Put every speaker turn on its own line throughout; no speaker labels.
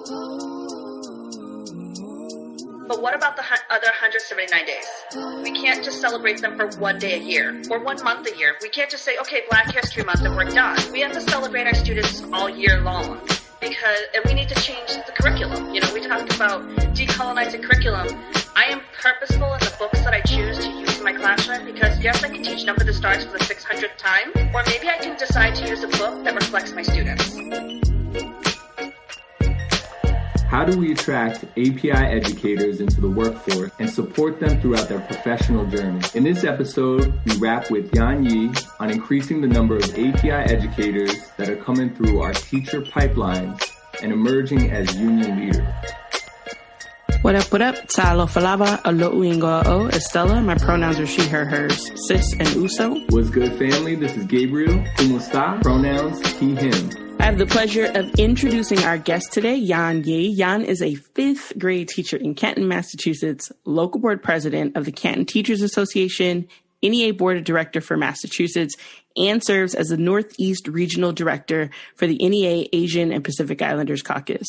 But what about the other 179 days? We can't just celebrate them for one day a year or 1 month a year. We can't just say, okay, Black History Month and we're done. We have to celebrate our students all year long and we need to change the curriculum. You know, we talked about decolonizing curriculum. I am purposeful in the books that I choose to use in my classroom because yes, I can teach Number the Stars for the 600th time, or maybe I can decide to use a book that reflects my students.
How do we attract API educators into the workforce and support them throughout their professional journey? In this episode, we wrap with Yan Yii on increasing the number of API educators that are coming through our teacher pipelines and emerging as union leaders.
What up? Talo falava, alo uingoa o, Estella. My pronouns are she, her, hers, sis, and uso.
What's good, family? This is Gabriel. ¿Cómo está? Pronouns he, him.
I have the pleasure of introducing our guest today, Yan Yii. Yan is a 5th grade teacher in Canton, Massachusetts, local board president of the Canton Teachers Association, NEA Board of Director for Massachusetts, and serves as the Northeast Regional Director for the NEA Asian and Pacific Islanders Caucus.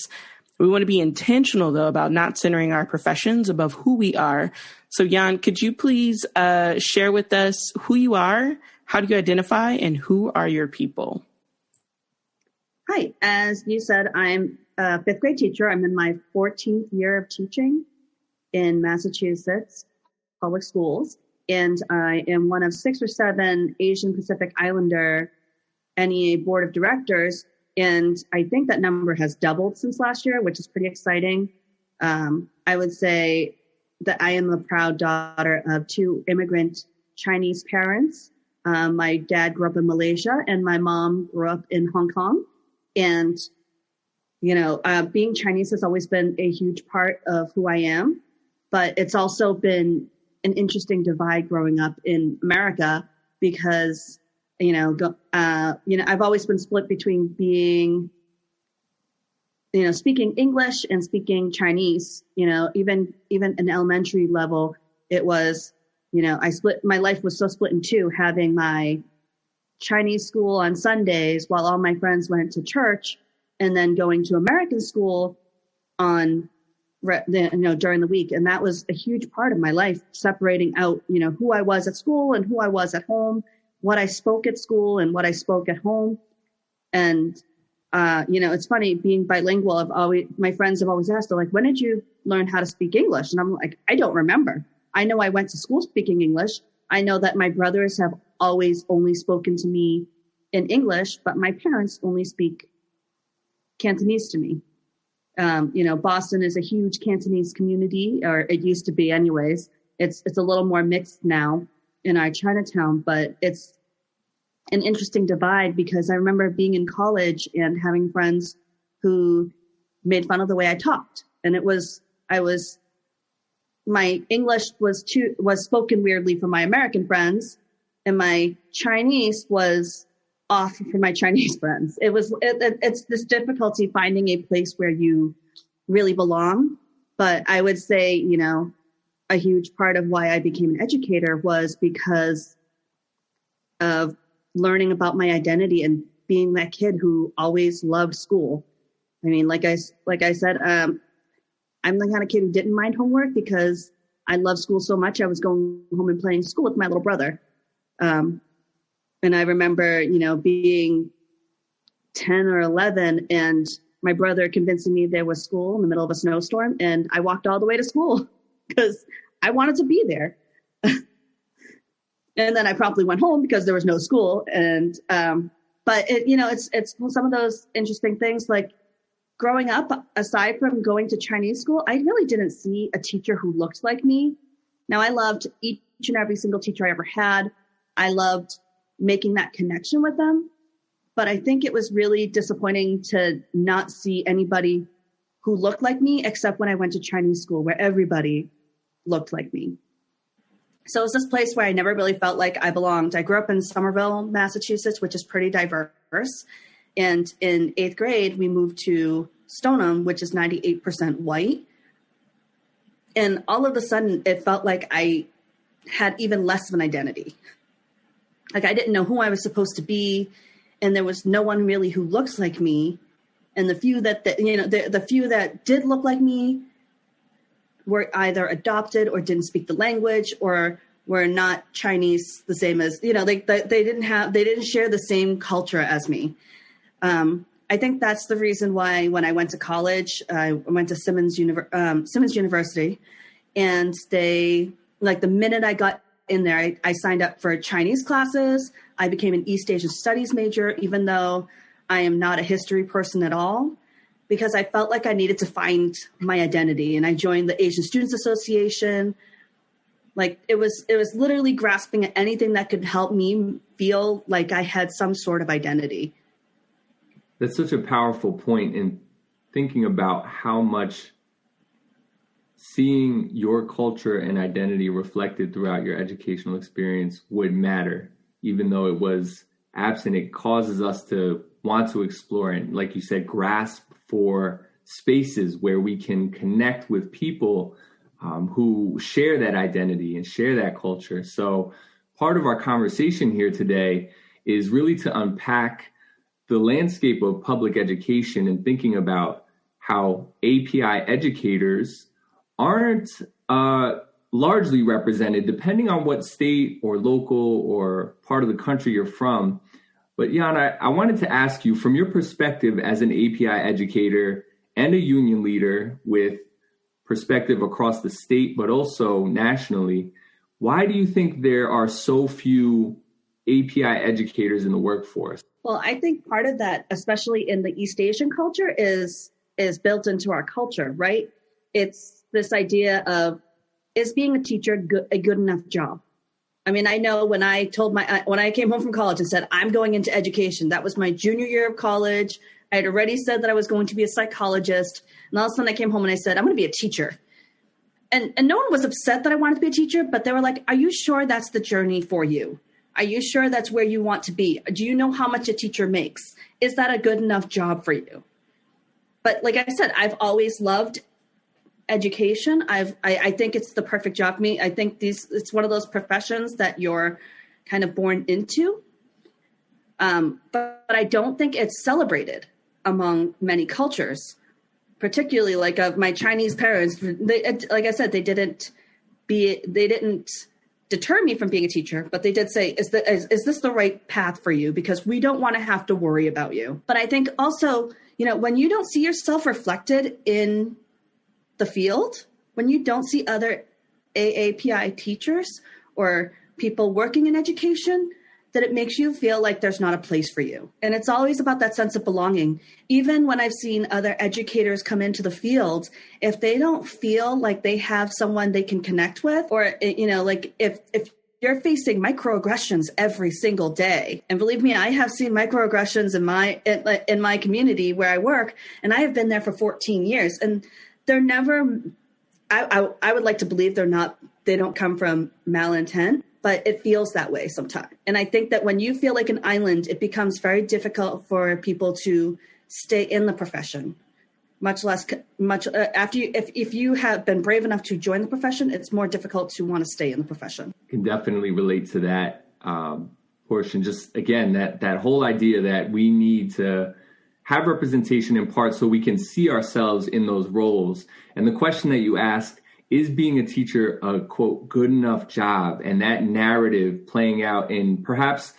We want to be intentional, though, about not centering our professions above who we are. So, Yan, could you please share with us who you are, how do you identify, and who are your people?
Hi, as you said, I'm a 5th grade teacher. I'm in my 14th year of teaching in Massachusetts public schools, and I am one of 6 or 7 Asian Pacific Islander NEA Board of Directors, and I think that number has doubled since last year, which is pretty exciting. I would say that I am the proud daughter of 2 immigrant Chinese parents. My dad grew up in Malaysia, and my mom grew up in Hong Kong. And, you know, being Chinese has always been a huge part of who I am, but it's also been an interesting divide growing up in America because, I've always been split between being, speaking English and speaking Chinese. Even in elementary level, it was, my life was so split in two, having my Chinese school on Sundays while all my friends went to church, and then going to American school on, during the week. And that was a huge part of my life, separating out, who I was at school and who I was at home, what I spoke at school and what I spoke at home. And, it's funny being bilingual. My friends have always asked, they're like, when did you learn how to speak English? And I'm like, I don't remember. I know I went to school speaking English. I know that my brothers have always only spoken to me in English, but my parents only speak Cantonese to me. Boston is a huge Cantonese community, or it used to be anyways. It's a little more mixed now in our Chinatown, but it's an interesting divide because I remember being in college and having friends who made fun of the way I talked. And my English was spoken weirdly for my American friends, and my Chinese was off for my Chinese friends. It's this difficulty finding a place where you really belong. But I would say, a huge part of why I became an educator was because of learning about my identity and being that kid who always loved school. I mean, like I said, I'm the kind of kid who didn't mind homework because I love school so much. I was going home and playing school with my little brother. And I remember, being 10 or 11 and my brother convincing me there was school in the middle of a snowstorm. And I walked all the way to school because I wanted to be there. And then I promptly went home because there was no school. And, but it's some of those interesting things, like growing up, aside from going to Chinese school, I really didn't see a teacher who looked like me. Now, I loved each and every single teacher I ever had. I loved making that connection with them. But I think it was really disappointing to not see anybody who looked like me, except when I went to Chinese school, where everybody looked like me. So it was this place where I never really felt like I belonged. I grew up in Somerville, Massachusetts, which is pretty diverse. And in 8th grade, we moved to Stoneham, which is 98% white. And all of a sudden, it felt like I had even less of an identity. Like I didn't know who I was supposed to be. And there was no one really who looks like me. And the few the few that did look like me were either adopted or didn't speak the language or were not Chinese the same as, they didn't share the same culture as me. I think that's the reason why when I went to college, I went to Simmons University, and the minute I got in there, I signed up for Chinese classes. I became an East Asian Studies major, even though I am not a history person at all, because I felt like I needed to find my identity. And I joined the Asian Students Association. Like it was literally grasping at anything that could help me feel like I had some sort of identity.
That's such a powerful point in thinking about how much seeing your culture and identity reflected throughout your educational experience would matter, even though it was absent. It causes us to want to explore and, like you said, grasp for spaces where we can connect with people who share that identity and share that culture. So part of our conversation here today is really to unpack the landscape of public education and thinking about how API educators aren't largely represented, depending on what state or local or part of the country you're from. But Yan, I wanted to ask you, from your perspective as an API educator and a union leader with perspective across the state, but also nationally, why do you think there are so few API educators in the workforce?
Well, I think part of that, especially in the East Asian culture, is built into our culture, right? It's this idea of, is being a teacher a good enough job? I mean, I know when I came home from college and said, I'm going into education, that was my junior year of college. I had already said that I was going to be a psychologist. And all of a sudden I came home and I said, I'm going to be a teacher. And no one was upset that I wanted to be a teacher, but they were like, are you sure that's the journey for you? Are you sure that's where you want to be? Do you know how much a teacher makes? Is that a good enough job for you? But like I said, I've always loved education. I think it's the perfect job for me. I think it's one of those professions that you're kind of born into. But I don't think it's celebrated among many cultures, particularly like of my Chinese parents. Like I said, they didn't deter me from being a teacher, but they did say, is this the right path for you? Because we don't want to have to worry about you. But I think also, when you don't see yourself reflected in the field, when you don't see other AAPI teachers or people working in education, that it makes you feel like there's not a place for you. And it's always about that sense of belonging. Even when I've seen other educators come into the field, if they don't feel like they have someone they can connect with, or, like if you're facing microaggressions every single day, and believe me, I have seen microaggressions in my community where I work, and I have been there for 14 years, and they're never, I would like to believe they don't come from malintent, but it feels that way sometimes. And I think that when you feel like an island, it becomes very difficult for people to stay in the profession. If you have been brave enough to join the profession, it's more difficult to want to stay in the profession.
I can definitely relate to that portion. Just again, that whole idea that we need to have representation in part so we can see ourselves in those roles. And the question that you asked, is being a teacher a, quote, good enough job? And that narrative playing out in perhaps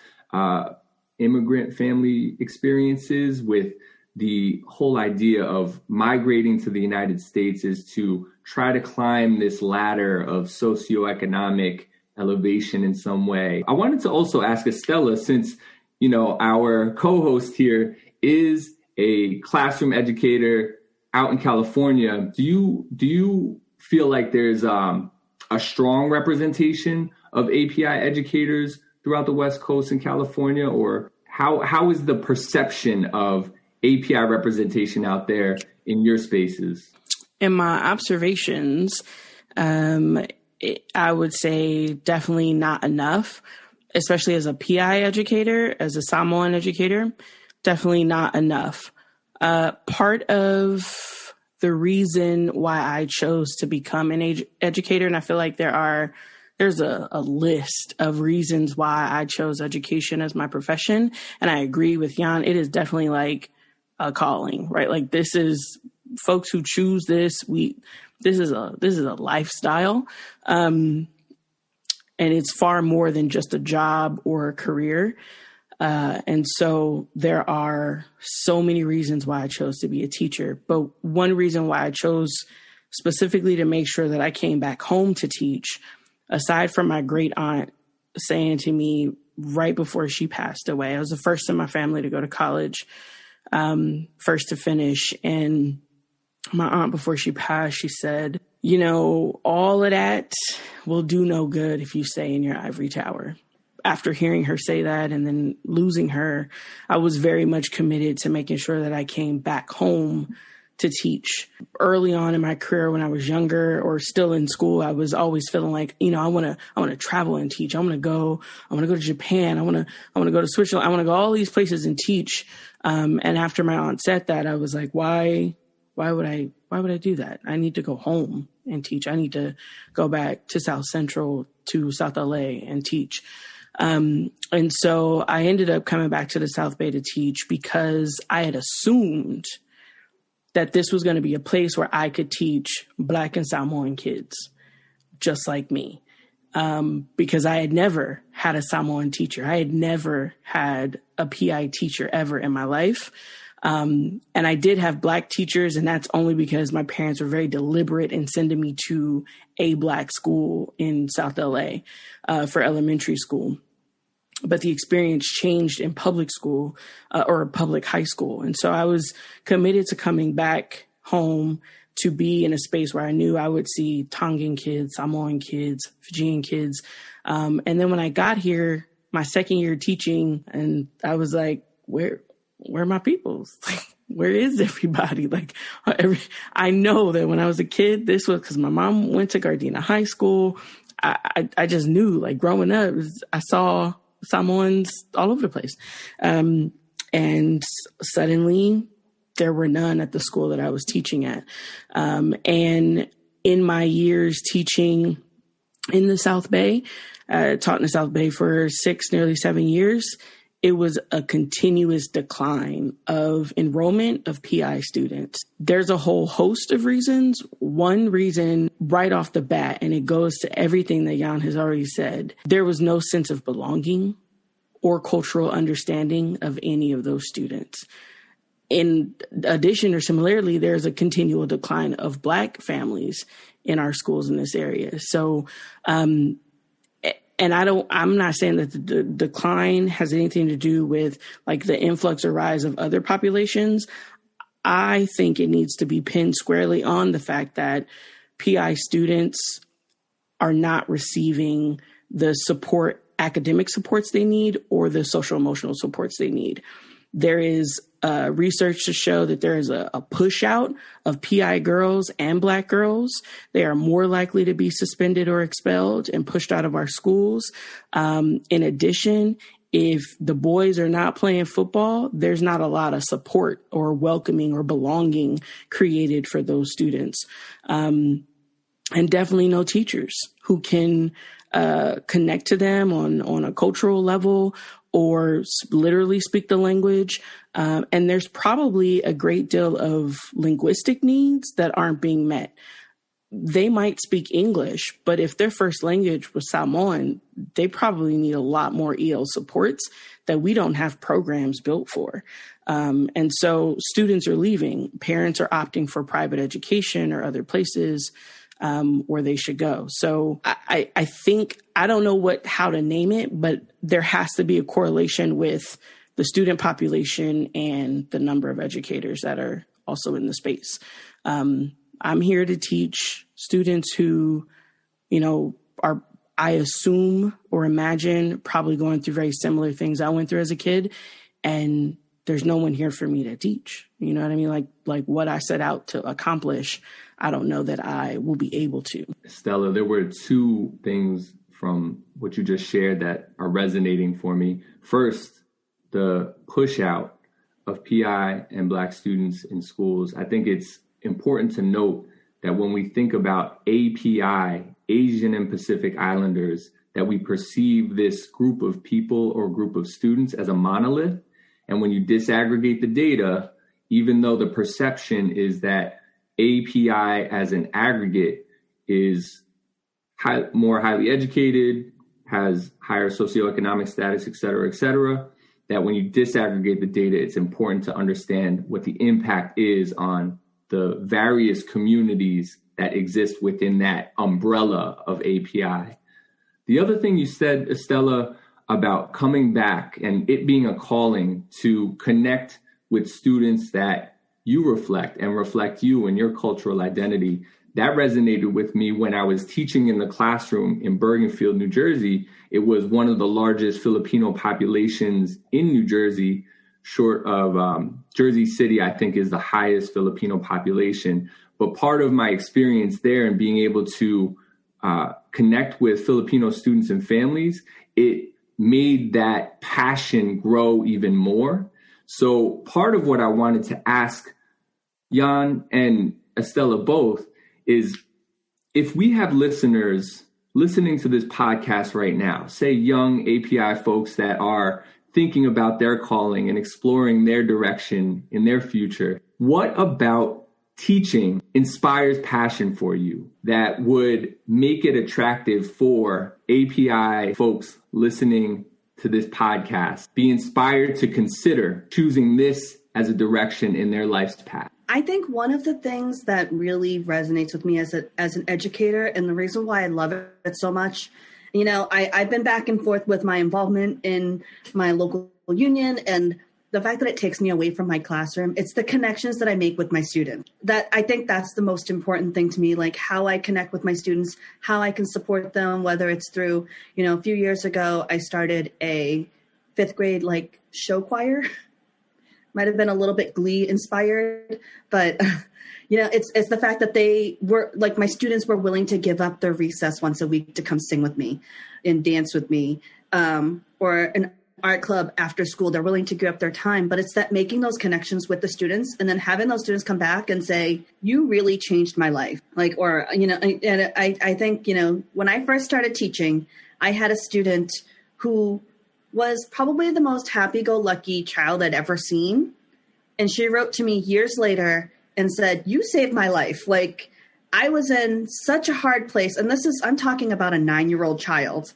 immigrant family experiences with the whole idea of migrating to the United States is to try to climb this ladder of socioeconomic elevation in some way. I wanted to also ask Estella, since, our co-host here is a classroom educator out in California, do you feel like there's a strong representation of API educators throughout the West Coast in California, or how is the perception of API representation out there in your spaces?
In my observations, I would say definitely not enough, especially as a PI educator, as a Samoan educator, definitely not enough. Part of the reason why I chose to become an educator, and I feel like there's a list of reasons why I chose education as my profession. And I agree with Yan. It is definitely like a calling, right? Like this is folks who choose this. This is a lifestyle. And it's far more than just a job or a career. And so there are so many reasons why I chose to be a teacher. But one reason why I chose specifically to make sure that I came back home to teach, aside from my great aunt saying to me right before she passed away, I was the first in my family to go to college, first to finish. And my aunt, before she passed, she said, you know, all of that will do no good if you stay in your ivory tower. After hearing her say that and then losing her, I was very much committed to making sure that I came back home to teach. Early on in my career, when I was younger or still in school, I was always feeling like, you know, I want to travel and teach. I want to go to Japan. I want to go to Switzerland. I want to go all these places and teach. And after my aunt said that, I was like, why would I do that? I need to go home and teach. I need to go back to South Central, to South LA and teach. And so I ended up coming back to the South Bay to teach because I had assumed that this was going to be a place where I could teach Black and Samoan kids just like me. Because I had never had a Samoan teacher. I had never had a PI teacher ever in my life. And I did have Black teachers, and that's only because my parents were very deliberate in sending me to a Black school in South LA for elementary school. But the experience changed in public school or public high school. And so I was committed to coming back home to be in a space where I knew I would see Tongan kids, Samoan kids, Fijian kids. And then when I got here, my second year teaching, and I was like, where are my peoples? Like, where is everybody? Like, I know that when I was a kid, this was because my mom went to Gardena High School. I just knew, like, growing up, I saw Samoans all over the place. And suddenly there were none at the school that I was teaching at. And in my years teaching in the South Bay, taught in the South Bay for 6, nearly 7 years, it was a continuous decline of enrollment of PI students. There's a whole host of reasons. One reason right off the bat, and it goes to everything that Yan has already said, there was no sense of belonging or cultural understanding of any of those students. In addition, or similarly, there's a continual decline of Black families in our schools in this area. So, and I'm not saying that the decline has anything to do with like the influx or rise of other populations. I think it needs to be pinned squarely on the fact that PI students are not receiving the support, academic supports they need, or the social emotional supports they need. There is research to show that there is a push out of PI girls and Black girls. They are more likely to be suspended or expelled and pushed out of our schools. In addition, if the boys are not playing football, there's not a lot of support or welcoming or belonging created for those students. And definitely no teachers who can connect to them on a cultural level or literally speak the language. And there's probably a great deal of linguistic needs that aren't being met. They might speak English, but if their first language was Samoan, they probably need a lot more EL supports that we don't have programs built for. And so students are leaving. Parents are opting for private education or other places where they should go. So I think, I don't know how to name it, but there has to be a correlation with the student population and the number of educators that are also in the space. I'm here to teach students who, you know, are, I assume or imagine, probably going through very similar things I went through as a kid. And there's no one here for me to teach. You know what I mean? Like what I set out to accomplish, I don't know that I will be able to.
Stella, there were two things from what you just shared that are resonating for me. First, the push out of PI and Black students in schools. I think it's important to note that when we think about API, Asian and Pacific Islanders, that we perceive this group of people or group of students as a monolith. And when you disaggregate the data, even though the perception is that API as an aggregate is more highly educated, has higher socioeconomic status, et cetera, that when you disaggregate the data, it's important to understand what the impact is on the various communities that exist within that umbrella of API. The other thing you said, Estella, about coming back and it being a calling to connect with students that you reflect and reflect you and your cultural identity, that resonated with me when I was teaching in the classroom in Bergenfield, New Jersey. It was one of the largest Filipino populations in New Jersey, short of Jersey City, I think, is the highest Filipino population. But part of my experience there and being able to connect with Filipino students and families, it made that passion grow even more. So part of what I wanted to ask Yan and Estella both is, if we have listeners listening to this podcast right now, say young API folks that are thinking about their calling and exploring their direction in their future, what about teaching inspires passion for you that would make it attractive for API folks listening to this podcast, be inspired to consider choosing this as a direction in their life's path?
I think one of the things that really resonates with me as an educator, and the reason why I love it so much, I've been back and forth with my involvement in my local union, and the fact that it takes me away from my classroom, it's the connections that I make with my students. That I think that's the most important thing to me, like how I connect with my students, how I can support them, whether it's through, a few years ago, I started a 5th grade show choir. Might have been a little bit Glee inspired, but it's the fact that they were my students were willing to give up their recess once a week to come sing with me and dance with me, or an art club after school. They're willing to give up their time, but it's that making those connections with the students and then having those students come back and say, you really changed my life. And I think, when I first started teaching, I had a student who was probably the most happy-go-lucky child I'd ever seen. And she wrote to me years later and said, you saved my life. I was in such a hard place. And I'm talking about a 9-year-old child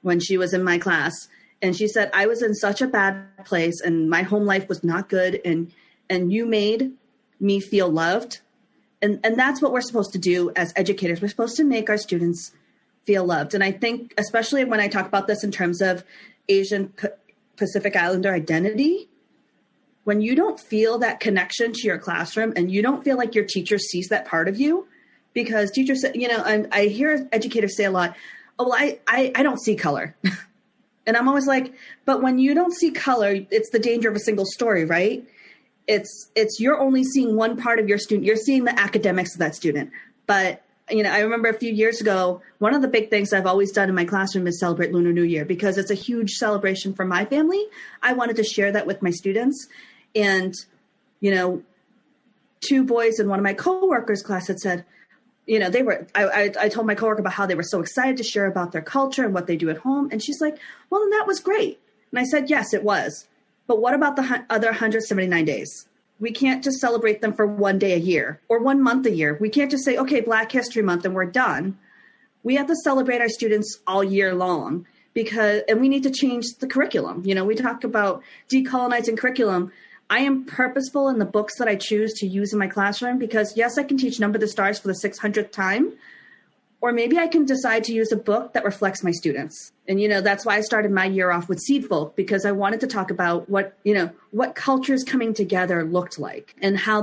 when she was in my class. And she said, I was in such a bad place and my home life was not good. And you made me feel loved. And that's what we're supposed to do as educators. We're supposed to make our students feel loved. And I think, especially when I talk about this in terms of Asian Pacific Islander identity, when you don't feel that connection to your classroom and you don't feel like your teacher sees that part of you, because teachers, I hear educators say a lot, oh, well, I don't see color. And I'm always like, but when you don't see color, it's the danger of a single story, right? It's you're only seeing one part of your student. You're seeing the academics of that student. But I remember a few years ago, one of the big things I've always done in my classroom is celebrate Lunar New Year, because it's a huge celebration for my family. I wanted to share that with my students. And, 2 boys in one of my coworkers' class had said, I told my coworker about how they were so excited to share about their culture and what they do at home. And she's like, well, then that was great. And I said, yes, it was. But what about the other 179 days? We can't just celebrate them for one day a year or 1 month a year. We can't just say, okay, Black History Month and we're done. We have to celebrate our students all year long, and we need to change the curriculum. We talk about decolonizing curriculum. I am purposeful in the books that I choose to use in my classroom because, yes, I can teach Number the Stars for the 600th time, or maybe I can decide to use a book that reflects my students. And, that's why I started my year off with Seedfolk, because I wanted to talk about what cultures coming together looked like and how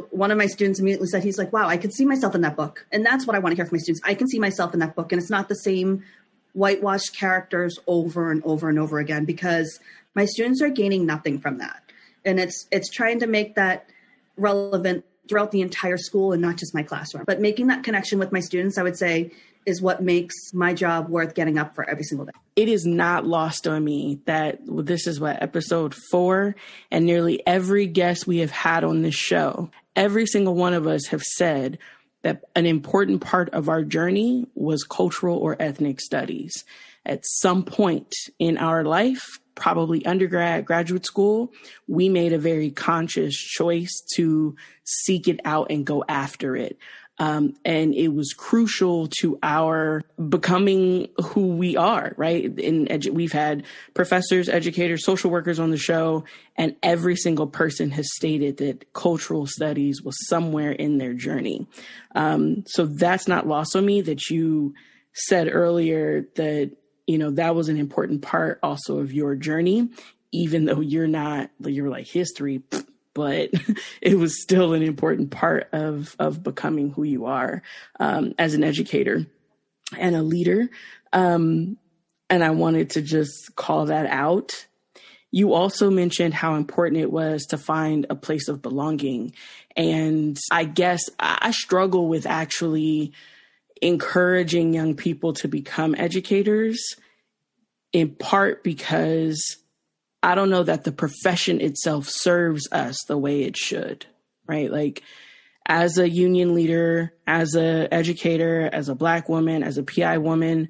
one of my students immediately said, he's like, wow, I could see myself in that book. And that's what I want to hear from my students. I can see myself in that book. And it's not the same whitewashed characters over and over and over again, because my students are gaining nothing from that. And it's trying to make that relevant throughout the entire school and not just my classroom. But making that connection with my students, I would say, is what makes my job worth getting up for every single day.
It is not lost on me that this is episode 4, and nearly every guest we have had on this show, every single one of us have said that an important part of our journey was cultural or ethnic studies. at some point in our life, probably undergrad, graduate school, we made a very conscious choice to seek it out and go after it. And it was crucial to our becoming who we are, right? We've had professors, educators, social workers on the show, and every single person has stated that cultural studies was somewhere in their journey. So that's not lost on me that you said earlier that, that was an important part also of your journey, even though you're like history, but it was still an important part of becoming who you are as an educator and a leader. And I wanted to just call that out. You also mentioned how important it was to find a place of belonging. And I guess I struggle with actually encouraging young people to become educators, in part because I don't know that the profession itself serves us the way it should, right? Like as a union leader, as an educator, as a Black woman, as a PI woman,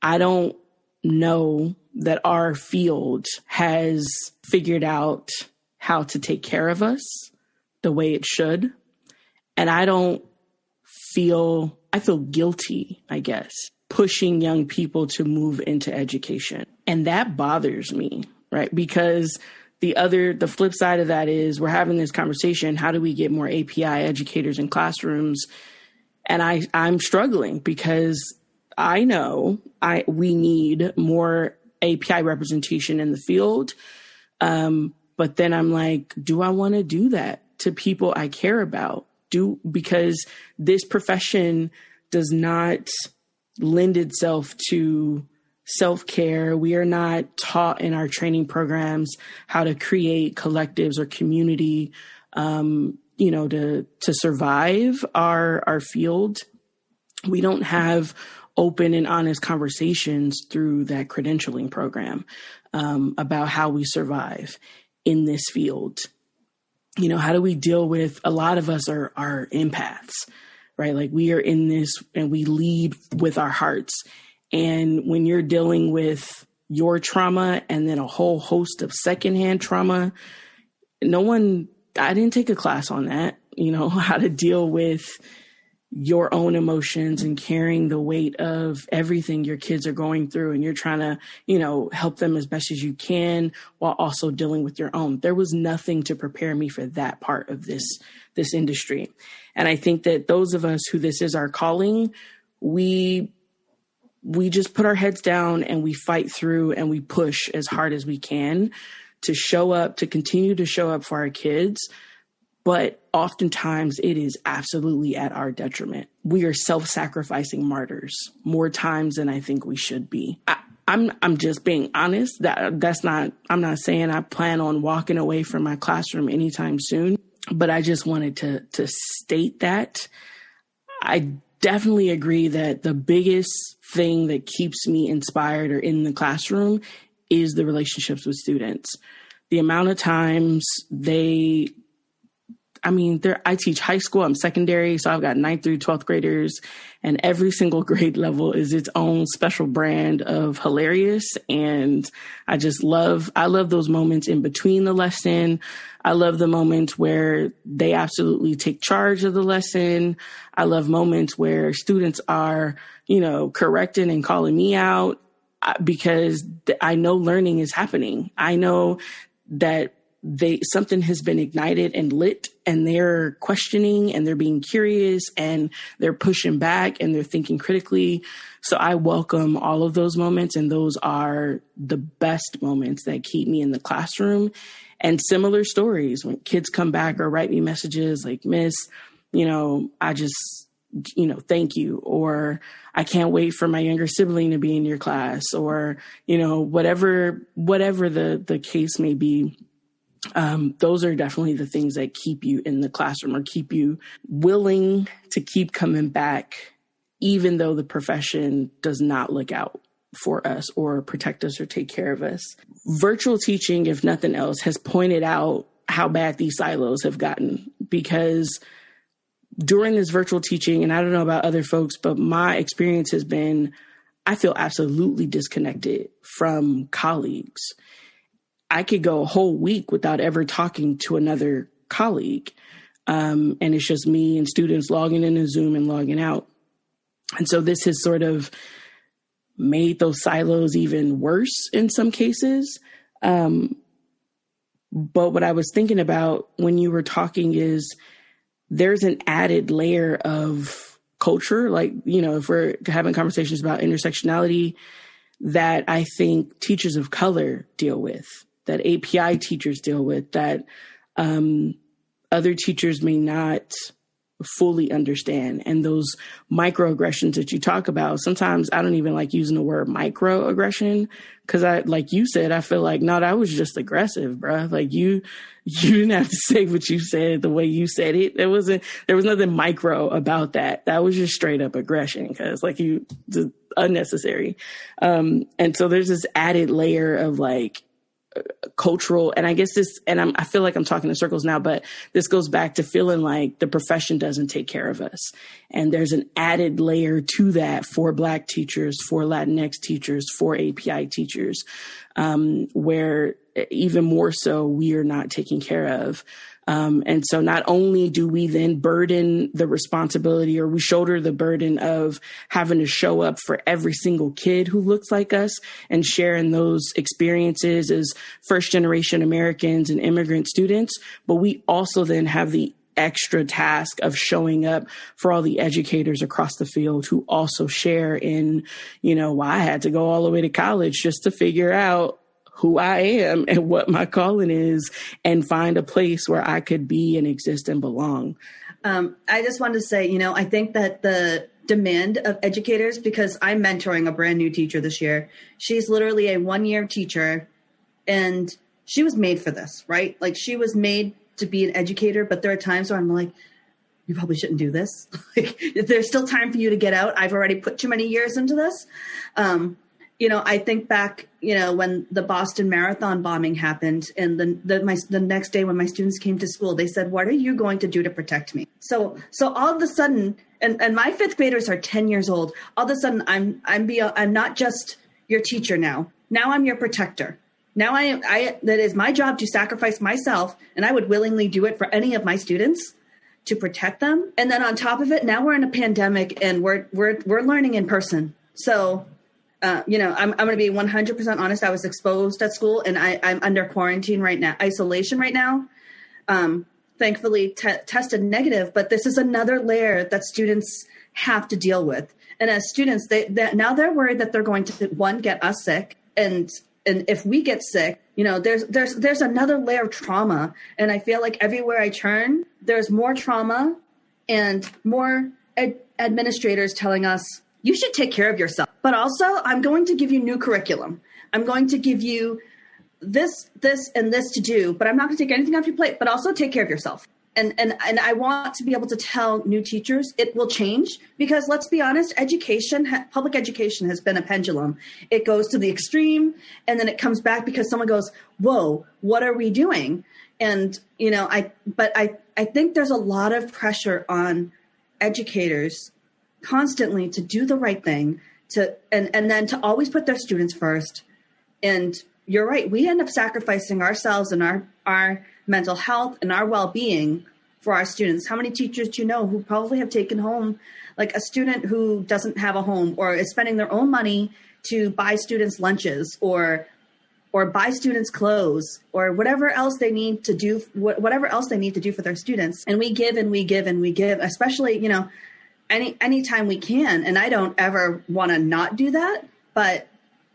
I don't know that our field has figured out how to take care of us the way it should. And I feel guilty, I guess, pushing young people to move into education. And that bothers me, right? Because the flip side of that is we're having this conversation. How do we get more API educators in classrooms? And I'm struggling because I know we need more API representation in the field. But then I'm like, do I want to do that to people I care about? Because this profession does not lend itself to self-care. We are not taught in our training programs how to create collectives or community, to survive our field. We don't have open and honest conversations through that credentialing program about how we survive in this field. How do we deal with, a lot of us are empaths, right? Like we are in this and we lead with our hearts. And when you're dealing with your trauma and then a whole host of secondhand trauma, I didn't take a class on that, how to deal with your own emotions and carrying the weight of everything your kids are going through. And you're trying to, help them as best as you can while also dealing with your own. There was nothing to prepare me for that part of this industry. And I think that those of us who this is our calling, we just put our heads down and we fight through and we push as hard as we can to continue to show up for our kids. But oftentimes it is absolutely at our detriment. We are self-sacrificing martyrs more times than I think we should be. I'm just being honest. I'm not saying I plan on walking away from my classroom anytime soon, but I just wanted to state that. I definitely agree that the biggest thing that keeps me inspired or in the classroom is the relationships with students. The amount of times I teach high school, I'm secondary, so I've got 9th through 12th graders, and every single grade level is its own special brand of hilarious. And I love those moments in between the lesson. I love the moments where they absolutely take charge of the lesson. I love moments where students are, correcting and calling me out because I know learning is happening. I know that something has been ignited and lit, and they're questioning and they're being curious and they're pushing back and they're thinking critically. So I welcome all of those moments, and those are the best moments that keep me in the classroom. And similar stories when kids come back or write me messages like, Miss, I just, thank you, or I can't wait for my younger sibling to be in your class, or, whatever the case may be. Those are definitely the things that keep you in the classroom or keep you willing to keep coming back, even though the profession does not look out for us or protect us or take care of us. Virtual teaching, if nothing else, has pointed out how bad these silos have gotten, because during this virtual teaching, and I don't know about other folks, but my experience has been, I feel absolutely disconnected from colleagues. I could go a whole week without ever talking to another colleague. And it's just me and students logging into Zoom and logging out. And so this has sort of made those silos even worse in some cases. But what I was thinking about when you were talking is there's an added layer of culture. Like, you know, if we're having conversations about intersectionality, that I think teachers of color deal with, that API teachers deal with, that other teachers may not fully understand. And those microaggressions that you talk about, sometimes I don't even like using the word microaggression, because I, like you said, I feel like, no, that was just aggressive, bruh. Like you didn't have to say what you said the way you said it. There was nothing micro about that. That was just straight up aggression, because like unnecessary. And so there's this added layer of like cultural, and I guess I feel like I'm talking in circles now, but this goes back to feeling like the profession doesn't take care of us. And there's an added layer to that for Black teachers, for Latinx teachers, for API teachers, where even more so we are not taken care of. And so not only do we then burden the responsibility, or we shoulder the burden of having to show up for every single kid who looks like us and sharing those experiences as first generation Americans and immigrant students, but we also then have the extra task of showing up for all the educators across the field who also share in, you know, why I had to go all the way to college just to figure out who I am and what my calling is, and find a place where I could be and exist and belong.
I just wanted to say, you know, I think that the demand of educators, because I'm mentoring a brand new teacher this year. She's literally a 1-year teacher, and she was made for this, right? Like, she was made to be an educator, but there are times where I'm like, you probably shouldn't do this. Like, there's still time for you to get out. I've already put too many years into this. You know, I think back, you know, when the Boston Marathon bombing happened, and the next day when my students came to school, they said, what are you going to do to protect me? So all of a sudden, and my fifth graders are 10 years old. All of a sudden, I'm not just your teacher now. Now I'm your protector. Now that is my job to sacrifice myself, and I would willingly do it for any of my students to protect them. And then on top of it, now we're in a pandemic, and we're learning in person. So, you know, I'm going to be 100% honest. I was exposed at school, and I'm under quarantine right now, isolation right now. Thankfully tested negative, but this is another layer that students have to deal with. And as students, now they're worried that they're going to, one, get us sick. And if we get sick, you know, there's another layer of trauma. And I feel like everywhere I turn, there's more trauma and more administrators telling us, you should take care of yourself. But also, I'm going to give you new curriculum. I'm going to give you this, and this to do, but I'm not going to take anything off your plate, but also take care of yourself. And I want to be able to tell new teachers it will change, because let's be honest, public education has been a pendulum. It goes to the extreme, and then it comes back because someone goes, whoa, what are we doing? And, you know, I think there's a lot of pressure on educators constantly to do the right thing, and then to always put their students first. And you're right, we end up sacrificing ourselves and our mental health and our well-being for our students. How many teachers do you know who probably have taken home, like a student who doesn't have a home, or is spending their own money to buy students lunches or buy students clothes, or whatever else they need to do, whatever else they need to do for their students. And we give and we give and we give, especially, you know, anytime we can. And I don't ever want to not do that. But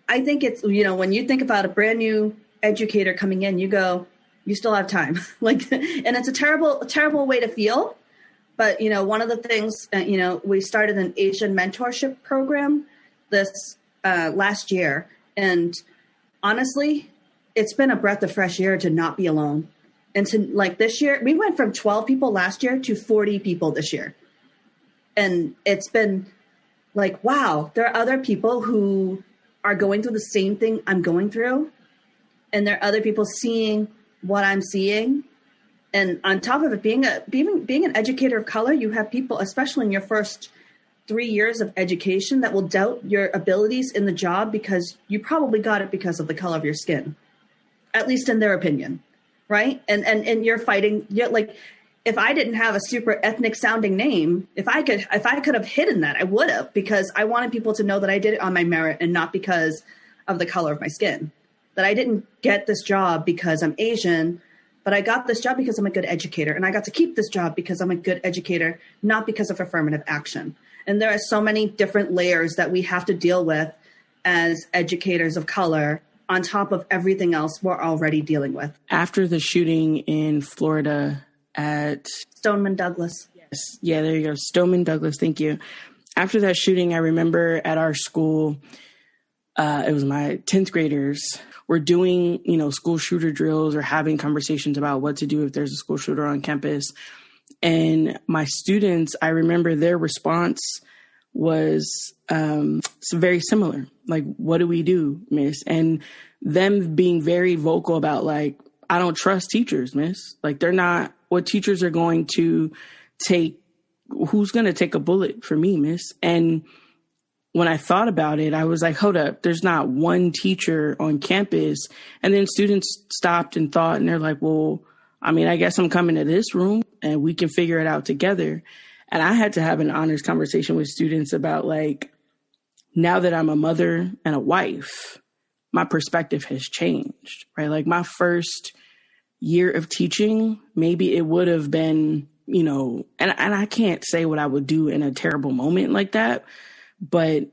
I think it's, you know, when you think about a brand new educator coming in, you go, you still have time. Like, and it's a terrible way to feel. But, you know, one of the things, you know, we started an Asian mentorship program this last year. And honestly, it's been a breath of fresh air to not be alone. And to, like, this year, we went from 12 people last year to 40 people this year. And it's been like, wow, there are other people who are going through the same thing I'm going through. And there are other people seeing what I'm seeing. And on top of it, being an educator of color, you have people, especially in your first 3 years of education that will doubt your abilities in the job because you probably got it because of the color of your skin, at least in their opinion, right? And you're fighting, like, if I didn't have a super ethnic sounding name, if I could have hidden that, I would have, because I wanted people to know that I did it on my merit and not because of the color of my skin. That I didn't get this job because I'm Asian, but I got this job because I'm a good educator. And I got to keep this job because I'm a good educator, not because of affirmative action. And there are so many different layers that we have to deal with as educators of color on top of everything else we're already dealing with.
After the shooting in Florida at
Stoneman Douglas.
Yes. Yeah, there you go. Stoneman Douglas. Thank you. After that shooting, I remember at our school, it was my 10th graders were doing, school shooter drills or having conversations about what to do if there's a school shooter on campus. And my students, I remember their response was very similar. Like, what do we do, miss? And them being very vocal about, like, I don't trust teachers, miss. Like, they're not, what teachers are going to take, who's going to take a bullet for me, miss? And when I thought about it, I was like, hold up, there's not one teacher on campus. And then students stopped and thought, and they're like, well, I guess I'm coming to this room and we can figure it out together. And I had to have an honest conversation with students about, like, now that I'm a mother and a wife, my perspective has changed, right? Like, my first year of teaching, maybe it would have been, and I can't say what I would do in a terrible moment like that. But,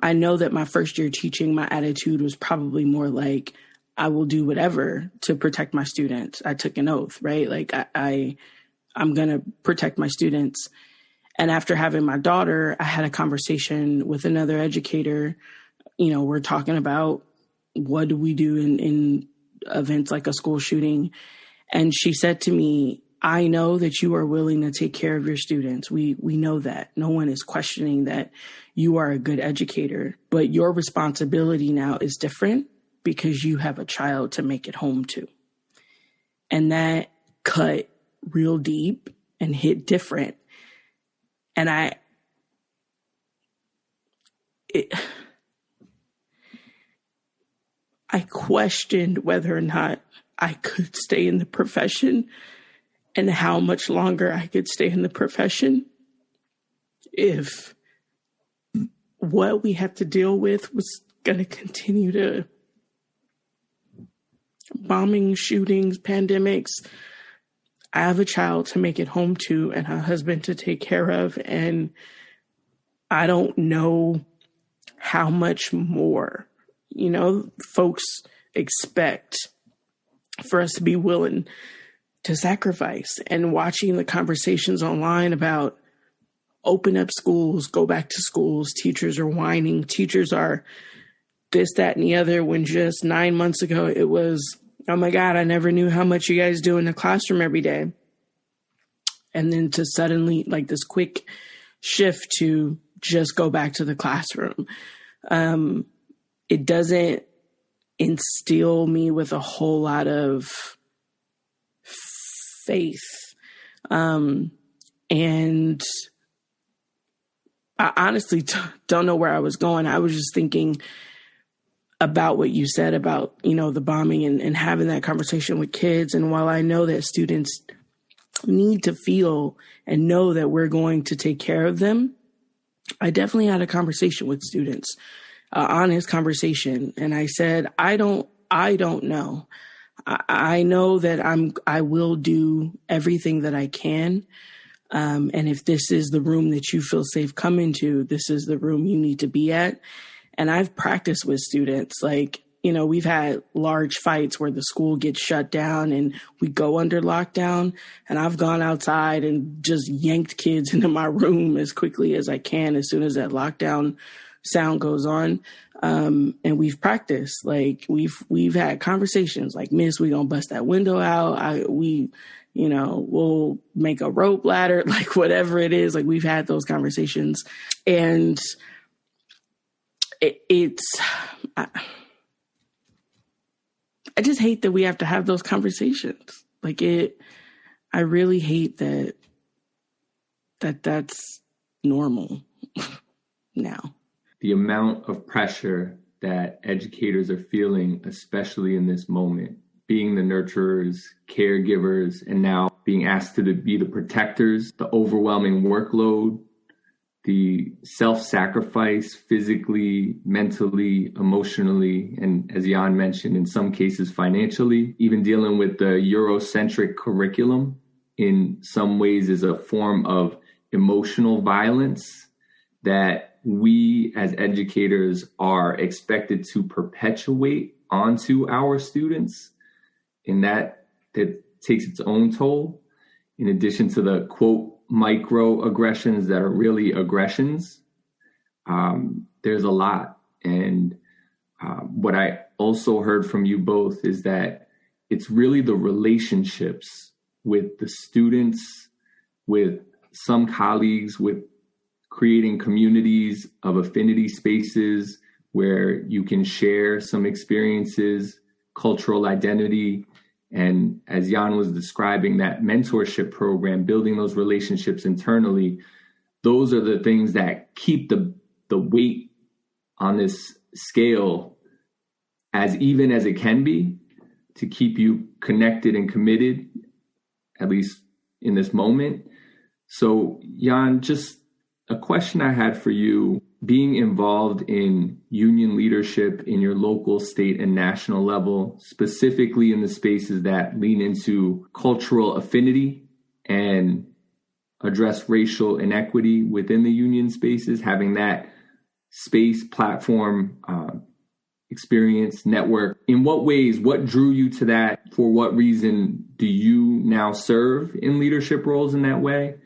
I know that my first year teaching, my attitude was probably more like, I will do whatever to protect my students. I took an oath, right? Like, I'm going to protect my students. And after having my daughter, I had a conversation with another educator. We're talking about what do we do in events like a school shooting. And she said to me, I know that you are willing to take care of your students. We know that. No one is questioning that you are a good educator, but your responsibility now is different because you have a child to make it home to. And that cut real deep and hit different. And I questioned whether or not I could stay in the profession and how much longer I could stay in the profession if what we have to deal with was going to continue to bombing, shootings, pandemics. I have a child to make it home to and a husband to take care of. And I don't know how much more, folks expect for us to be willing to sacrifice. And watching the conversations online about open up schools, go back to schools, teachers are whining, teachers are this, that, and the other, when just 9 months ago, it was, oh my God, I never knew how much you guys do in the classroom every day. And then to suddenly, like, this quick shift to just go back to the classroom. It doesn't instill me with a whole lot of faith. And I honestly don't know where I was going. I was just thinking about what you said about, the bombing and having that conversation with kids. And while I know that students need to feel and know that we're going to take care of them, I definitely had a conversation with students, honest conversation. And I said, I don't know. I know that I will do everything that I can. And if this is the room that you feel safe coming to, this is the room you need to be at. And I've practiced with students, like, we've had large fights where the school gets shut down and we go under lockdown. And I've gone outside and just yanked kids into my room as quickly as I can as soon as that lockdown sound goes on. And we've practiced, like, we've had conversations like, Miss, we gonna bust that window out. We'll make a rope ladder, like, whatever it is. Like, we've had those conversations. And I just hate that we have to have those conversations. Like, I really hate that's normal now.
The amount of pressure that educators are feeling, especially in this moment, being the nurturers, caregivers, and now being asked to be the protectors, the overwhelming workload, the self-sacrifice physically, mentally, emotionally, and as Yan mentioned, in some cases financially, even dealing with the Eurocentric curriculum in some ways is a form of emotional violence that we as educators are expected to perpetuate onto our students. And that takes its own toll, in addition to the, quote, microaggressions that are really aggressions. There's a lot. And what I also heard from you both is that it's really the relationships with the students, with some colleagues, with creating communities of affinity spaces where you can share some experiences, cultural identity. And as Yan was describing, that mentorship program, building those relationships internally, those are the things that keep the weight on this scale as even as it can be, to keep you connected and committed, at least in this moment. So Yan, just a question I had for you, being involved in union leadership in your local, state, and national level, specifically in the spaces that lean into cultural affinity and address racial inequity within the union spaces, having that space, platform, experience, network. In what ways, what drew you to that? For what reason do you now serve in leadership roles in that way?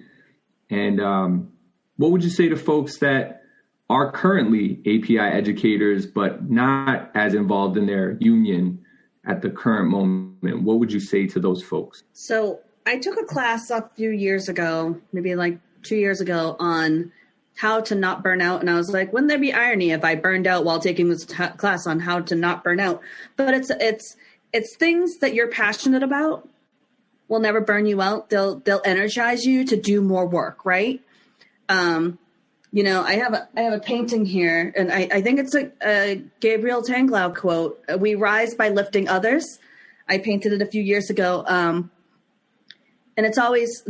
And what would you say to folks that are currently API educators, but not as involved in their union at the current moment? What would you say to those folks?
So I took a class a few years ago, maybe like 2 years ago, on how to not burn out. And I was like, wouldn't there be irony if I burned out while taking this class on how to not burn out? But it's things that you're passionate about will never burn you out. They'll energize you to do more work, right? I have a painting here, and I think it's a Gabriel Tanglau quote. We rise by lifting others. I painted it a few years ago. And it's always,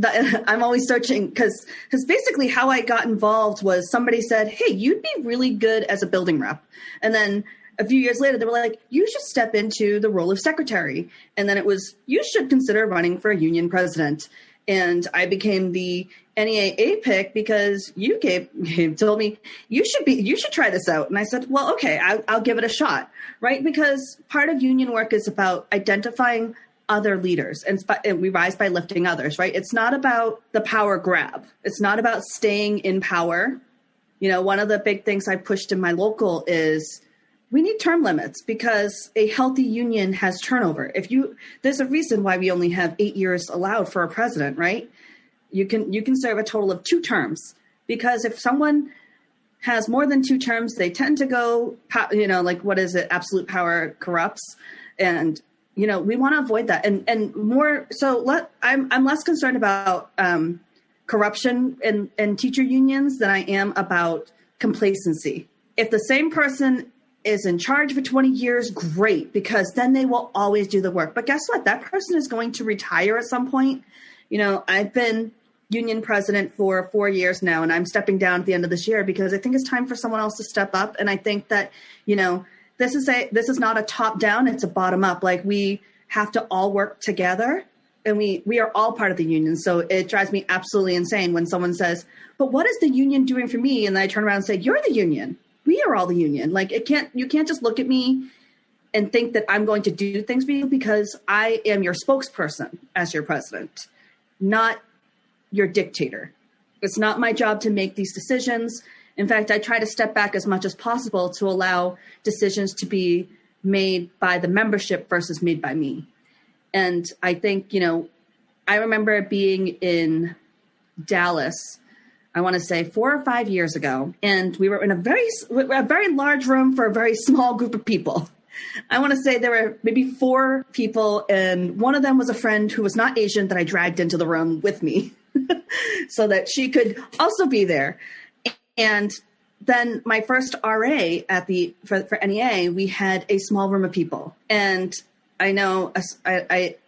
I'm always searching because basically how I got involved was somebody said, hey, you'd be really good as a building rep. And then a few years later, they were like, you should step into the role of secretary. And then it was, you should consider running for a union president. And I became the NEA pick because you told me you should try this out. And I said, well, okay, I'll give it a shot, right? Because part of union work is about identifying other leaders, and we rise by lifting others, right? It's not about the power grab. It's not about staying in power. One of the big things I pushed in my local is we need term limits because a healthy union has turnover. There's a reason why we only have 8 years allowed for a president, right? You can serve a total of 2 terms, because if someone has more than 2 terms, they tend to go, what is it? Absolute power corrupts. And we want to avoid that, and more. So I'm less concerned about corruption in teacher unions than I am about complacency. If the same person is in charge for 20 years, great, because then they will always do the work. But guess what? That person is going to retire at some point. I've been union president for 4 years now, and I'm stepping down at the end of this year because I think it's time for someone else to step up. And I think that, this is not a top down, it's a bottom up. Like, we have to all work together, and we are all part of the union. So it drives me absolutely insane when someone says, but what is the union doing for me? And then I turn around and say, you're the union. We are all the union. Like, you can't just look at me and think that I'm going to do things for you, because I am your spokesperson as your president, not your dictator. It's not my job to make these decisions. In fact, I try to step back as much as possible to allow decisions to be made by the membership versus made by me. And I think, I remember being in Dallas, I want to say 4 or 5 years ago, and we were in a very large room for a very small group of people. I want to say there were maybe 4 people, and one of them was a friend who was not Asian that I dragged into the room with me. so that she could also be there. And then my first RA for NEA, we had a small room of people. And I know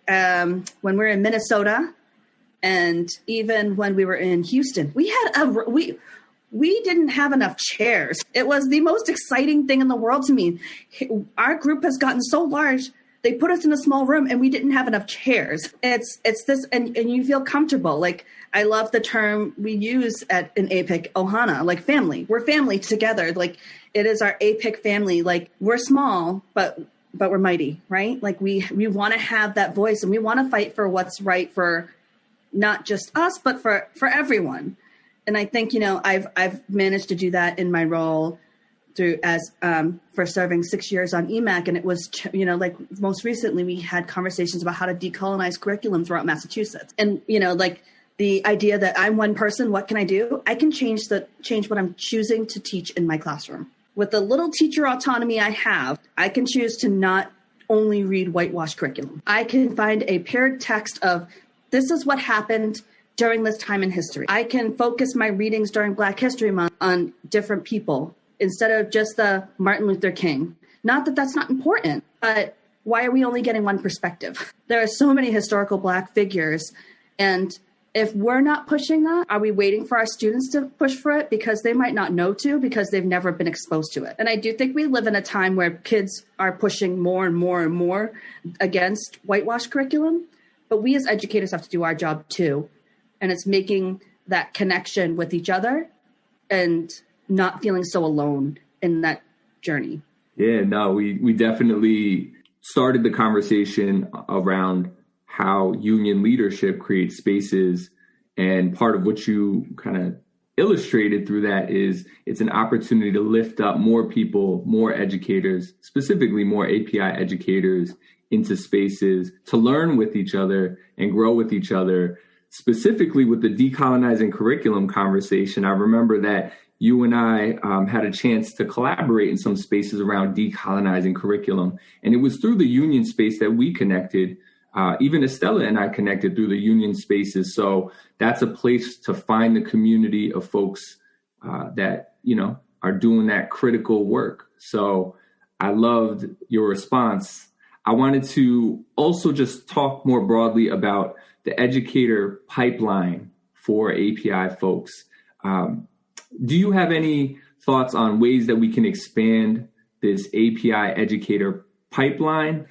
when we were in Minnesota and even when we were in Houston, we didn't have enough chairs. It was the most exciting thing in the world to me. Our group has gotten so large, they put us in a small room and we didn't have enough chairs. It's this, and you feel comfortable. Like, I love the term we use in APIC, Ohana, like family. We're family together. Like, it is our APIC family. Like, we're small, but we're mighty, right? Like, we want to have that voice, and we want to fight for what's right for not just us, but for everyone. And I think, I've managed to do that in my role for serving 6 years on EMAC. And it was, like most recently, we had conversations about how to decolonize curriculum throughout Massachusetts. And, like the idea that I'm one person, what can I do? I can change what I'm choosing to teach in my classroom. With the little teacher autonomy I have, I can choose to not only read whitewash curriculum. I can find a paired text of, this is what happened during this time in history. I can focus my readings during Black History Month on different people instead of just the Martin Luther King. Not that that's not important, but why are we only getting one perspective? There are so many historical Black figures, and if we're not pushing that, are we waiting for our students to push for it because they might not know to, because they've never been exposed to it? And I do think we live in a time where kids are pushing more and more and more against whitewash curriculum, but we as educators have to do our job too. And it's making that connection with each other and not feeling so alone in that journey.
Yeah, no, we definitely started the conversation around how union leadership creates spaces. And part of what you kind of illustrated through that is it's an opportunity to lift up more people, more educators, specifically more API educators, into spaces to learn with each other and grow with each other. Specifically with the decolonizing curriculum conversation, I remember that you and I had a chance to collaborate in some spaces around decolonizing curriculum. And it was through the union space that we connected. Even Estella and I connected through the union spaces. So that's a place to find the community of folks that, are doing that critical work. So I loved your response. I wanted to also just talk more broadly about the educator pipeline for API folks. Do you have any thoughts on ways that we can expand this API educator pipeline?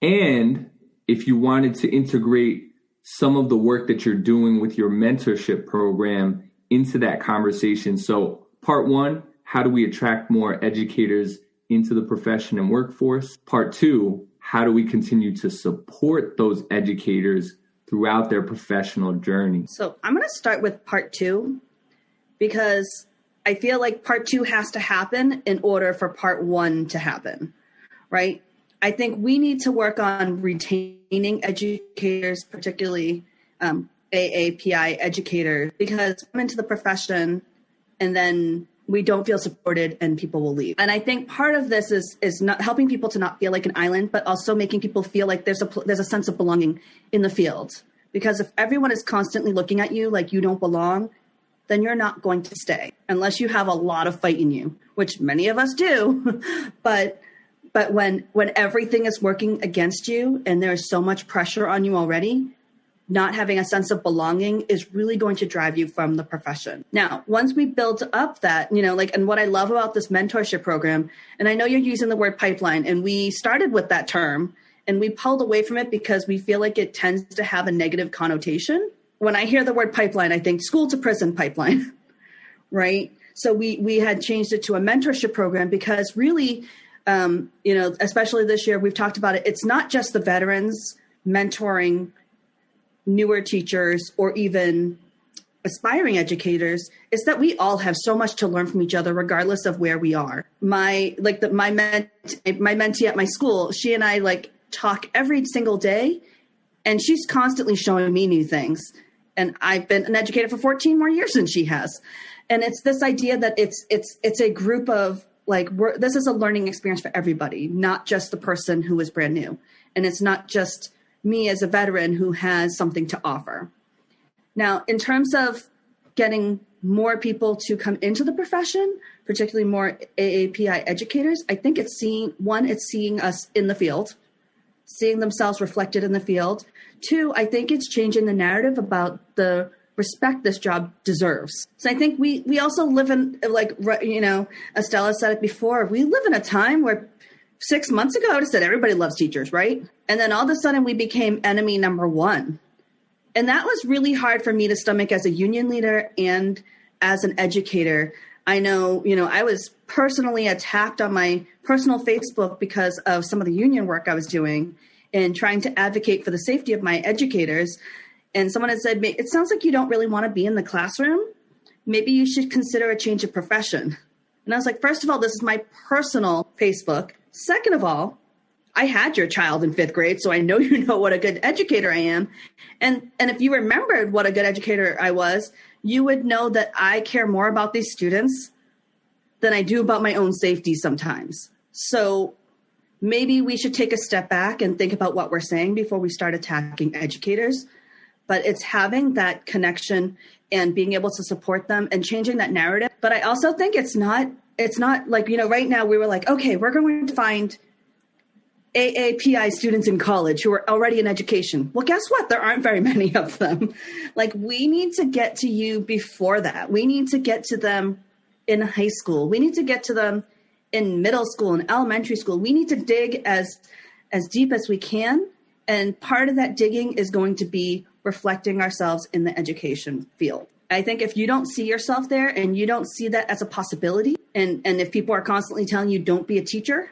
And if you wanted to integrate some of the work that you're doing with your mentorship program into that conversation. So part one, how do we attract more educators into the profession and workforce? Part two, how do we continue to support those educators throughout their professional journey?
So I'm going to start with part two, because I feel like part two has to happen in order for part one to happen, right? I think we need to work on retaining educators, particularly AAPI educators, because come into the profession and then we don't feel supported and people will leave. And I think part of this is not helping people to not feel like an island, but also making people feel like there's a sense of belonging in the field. Because if everyone is constantly looking at you like you don't belong, then you're not going to stay unless you have a lot of fight in you, which many of us do. But when everything is working against you and there's so much pressure on you already, not having a sense of belonging is really going to drive you from the profession. Now, once we build up that, and what I love about this mentorship program, and I know you're using the word pipeline, and we started with that term and we pulled away from it because we feel like it tends to have a negative connotation. When I hear the word pipeline, I think school to prison pipeline, right? So we had changed it to a mentorship program because really, especially this year, we've talked about it. It's not just the veterans mentoring newer teachers or even aspiring educators. It's that we all have so much to learn from each other, regardless of where we are. My mentee at my school, she and I talk every single day, and she's constantly showing me new things. And I've been an educator for 14 more years than she has. And it's this idea that it's a group of this is a learning experience for everybody, not just the person who is brand new. And it's not just me as a veteran who has something to offer. Now, in terms of getting more people to come into the profession, particularly more AAPI educators, I think it's seeing us in the field, seeing themselves reflected in the field. 2, I think it's changing the narrative about the respect this job deserves. So I think we also live in, like, you know, Estella said it before, we live in a time where 6 months ago I would have said everybody loves teachers, right? And then all of a sudden we became enemy number 1. And that was really hard for me to stomach as a union leader and as an educator. I know, you know, I was personally attacked on my personal Facebook because of some of the union work I was doing and trying to advocate for the safety of my educators. And someone had said, it sounds like you don't really want to be in the classroom. Maybe you should consider a change of profession. And I was like, first of all, this is my personal Facebook. Second of all, I had your child in 5th grade, so I know you know what a good educator I am. And if you remembered what a good educator I was, you would know that I care more about these students than I do about my own safety sometimes. So maybe we should take a step back and think about what we're saying before we start attacking educators. But it's having that connection and being able to support them and changing that narrative. But I also think it's not like, you know, right now we were like, okay, we're going to find AAPI students in college who are already in education. Well, guess what? There aren't very many of them. Like, we need to get to you before that. We need to get to them in high school. We need to get to them in middle school and elementary school. We need to dig as deep as we can. And part of that digging is going to be reflecting ourselves in the education field. I think if you don't see yourself there and you don't see that as a possibility, and if people are constantly telling you don't be a teacher,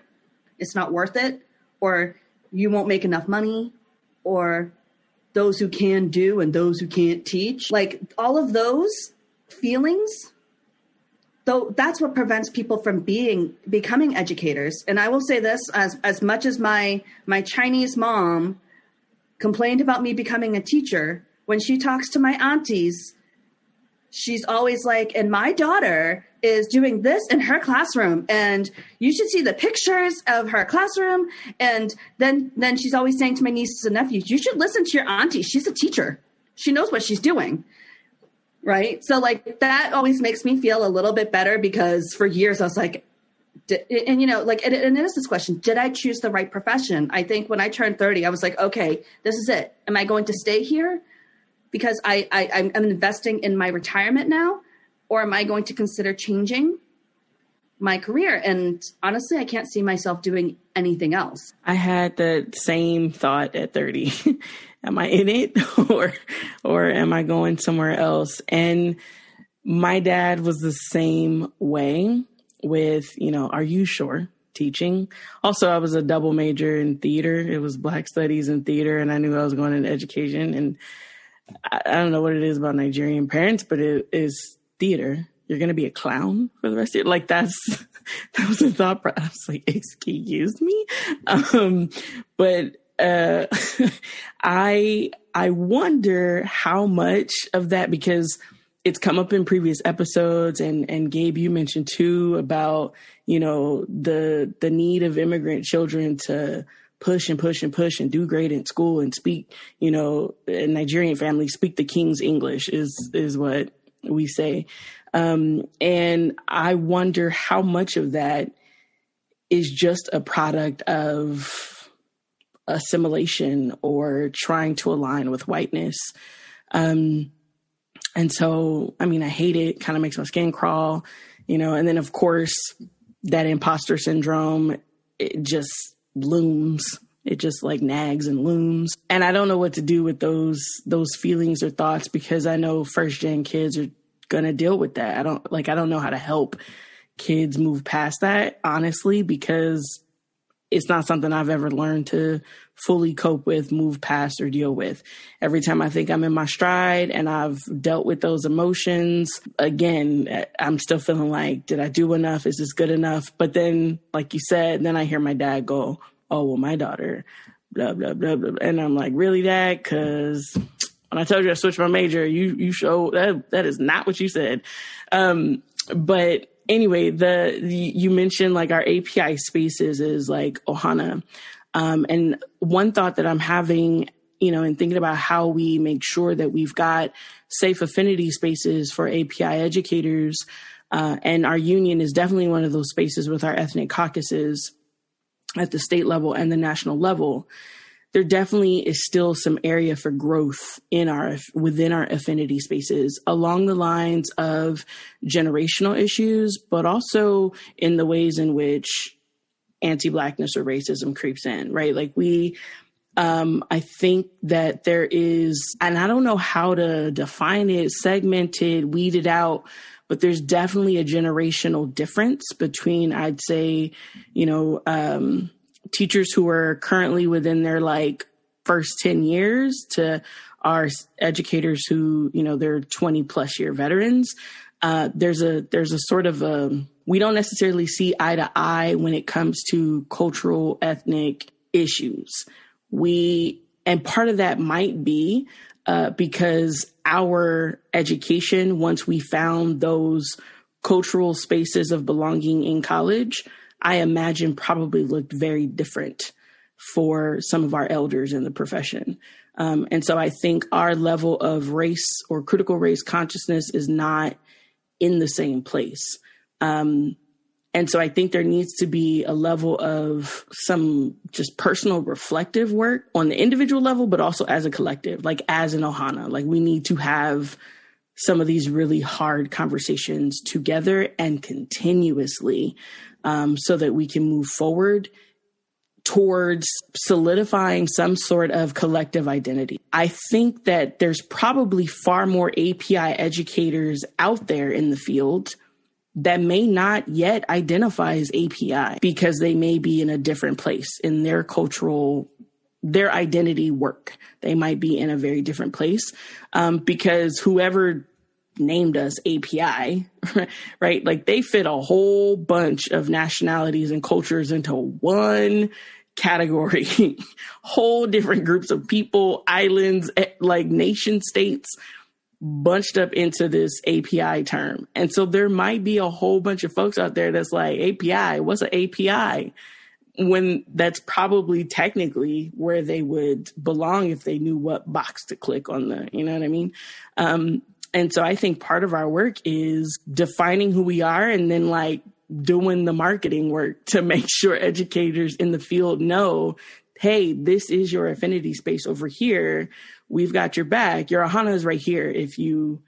it's not worth it, or you won't make enough money, or those who can do and those who can't teach, like all of those feelings, though, that's what prevents people from becoming educators. And I will say this, as much as my Chinese mom complained about me becoming a teacher, when she talks to my aunties, she's always like, and my daughter is doing this in her classroom, and you should see the pictures of her classroom. And then she's always saying to my nieces and nephews, you should listen to your auntie. She's a teacher. She knows what she's doing. Right. So like that always makes me feel a little bit better, because for years I was like, and you know, like, and it is this question, did I choose the right profession? I think when I turned 30, I was like, okay, this is it. Am I going to stay here because I'm investing in my retirement now? Or am I going to consider changing my career? And honestly, I can't see myself doing anything else.
I had the same thought at 30. Am I in it or am I going somewhere else? And my dad was the same way with, you know, are you sure? Teaching. Also, I was a double major in theater. It was Black Studies and theater, and I knew I was going into education. And I don't know what it is about Nigerian parents, but it is theater. You're going to be a clown for the rest of your life. Like that was the thought process. I was like, excuse me. But I wonder how much of that, because it's come up in previous episodes, and Gabe, you mentioned too about, you know, the need of immigrant children to push and push and push and do great in school and speak, you know, in Nigerian families speak the King's English is what we say. And I wonder how much of that is just a product of assimilation or trying to align with whiteness. And so, I mean, I hate it, kind of makes my skin crawl, you know, and then of course that imposter syndrome, it just looms. It just like nags and looms. And I don't know what to do with those feelings or thoughts, because I know first gen kids are going to deal with that. I don't know how to help kids move past that, honestly, because it's not something I've ever learned to fully cope with, move past, or deal with. Every time I think I'm in my stride and I've dealt with those emotions, again, I'm still feeling like, did I do enough? Is this good enough? But then, like you said, then I hear my dad go, oh, well, my daughter, blah, blah, blah, blah. And I'm like, really, Dad? Because when I told you I switched my major, you showed that is not what you said. But anyway, you mentioned like our API spaces is like Ohana. And one thought that I'm having, and thinking about how we make sure that we've got safe affinity spaces for API educators. And our union is definitely one of those spaces with our ethnic caucuses at the state level and the national level. There definitely is still some area for growth within our affinity spaces along the lines of generational issues, but also in the ways in which anti-Blackness or racism creeps in, right? Like I think that there is, and I don't know how to define it, segmented, weeded out, but there's definitely a generational difference between, I'd say, teachers who are currently within their first 10 years to our educators who, they're 20 plus year veterans. There's a sort of we don't necessarily see eye to eye when it comes to cultural, ethnic issues. And part of that might be because our education, once we found those cultural spaces of belonging in college, I imagine probably looked very different for some of our elders in the profession. And so I think our level of race or critical race consciousness is not in the same place. And so I think there needs to be a level of some just personal reflective work on the individual level, but also as a collective, like as an Ohana. Like we need to have some of these really hard conversations together and continuously so that we can move forward towards solidifying some sort of collective identity. I think that there's probably far more API educators out there in the field that may not yet identify as API because they may be in a different place in their their identity work. They might be in a very different place because whoever named us API, right? Like they fit a whole bunch of nationalities and cultures into one category, whole different groups of people, islands, like nation states bunched up into this API term. And so there might be a whole bunch of folks out there that's like, API, what's an API? When that's probably technically where they would belong if they knew what box to click on you know what I mean? And so I think part of our work is defining who we are and then doing the marketing work to make sure educators in the field know, hey, this is your affinity space over here. We've got your back. Your Ohana is right here. If you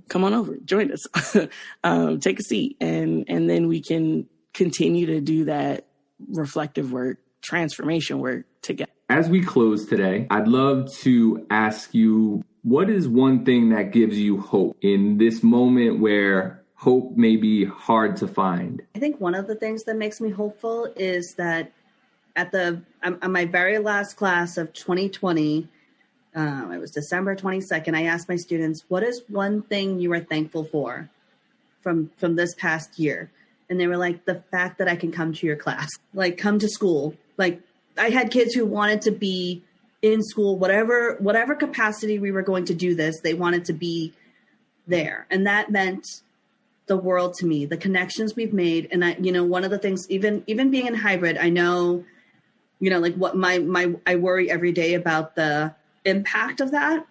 come on over, join us, take a seat. And then we can continue to do that reflective work, transformation work together.
As we close today, I'd love to ask you, what is one thing that gives you hope in this moment where hope may be hard to find?
I think one of the things that makes me hopeful is that at my very last class of 2020, it was December 22nd, I asked my students, what is one thing you are thankful for from this past year? And they were like, the fact that I can come to your class, come to school. I had kids who wanted to be in school, whatever capacity we were going to do this, they wanted to be there. And that meant the world to me, the connections we've made. And one of the things, even being in hybrid, I know, what I worry every day about the impact of that,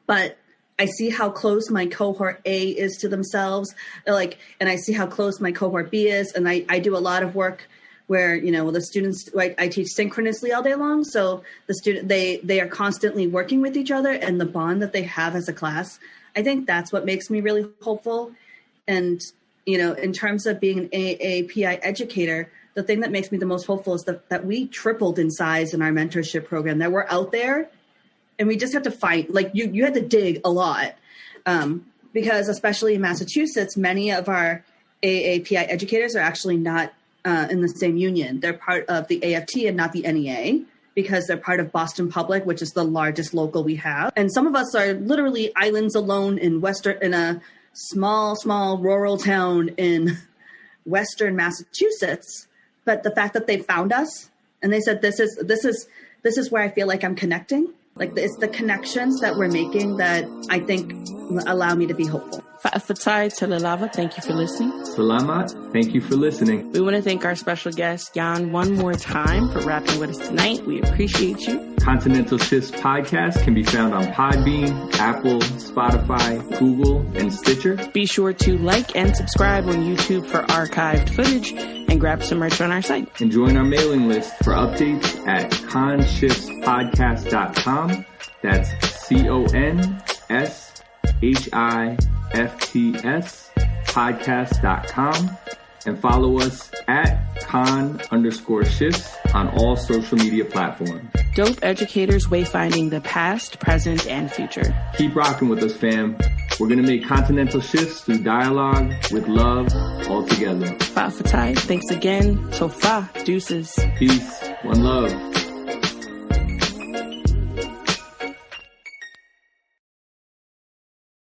but I see how close my cohort A is to themselves, and I see how close my cohort B is. And I do a lot of work where, the students, I teach synchronously all day long. So the student, they are constantly working with each other, and the bond that they have as a class, I think that's what makes me really hopeful. And, in terms of being an API educator, the thing that makes me the most hopeful is that we tripled in size in our mentorship program, that we're out there and we just have to fight. You had to dig a lot because especially in Massachusetts, many of our API educators are actually not in the same union. They're part of the AFT and not the NEA because they're part of Boston Public, which is the largest local we have. And some of us are literally islands alone in a small rural town in Western Massachusetts. But the fact that they found us and they said, this is where I feel like I'm connecting. It's the connections that we're making that I think allow me to be hopeful.
Fa'afatai Talalava, thank you for listening.
Salamat, thank you for listening.
We want to thank our special guest, Yan, one more time for rapping with us tonight. We appreciate you.
Continental Shifts podcast can be found on Podbean, Apple, Spotify, Google, and Stitcher.
Be sure to like and subscribe on YouTube for archived footage and grab some merch on our site.
And join our mailing list for updates at conshiftspodcast.com. That's CONSHIFTS podcast.com. And follow us at con_shifts on all social media platforms.
Dope educators wayfinding the past, present, and future.
Keep rocking with us, fam. We're going to make continental shifts through dialogue with love all together.
Fa Fatai, thanks again. So fa, deuces.
Peace. One love.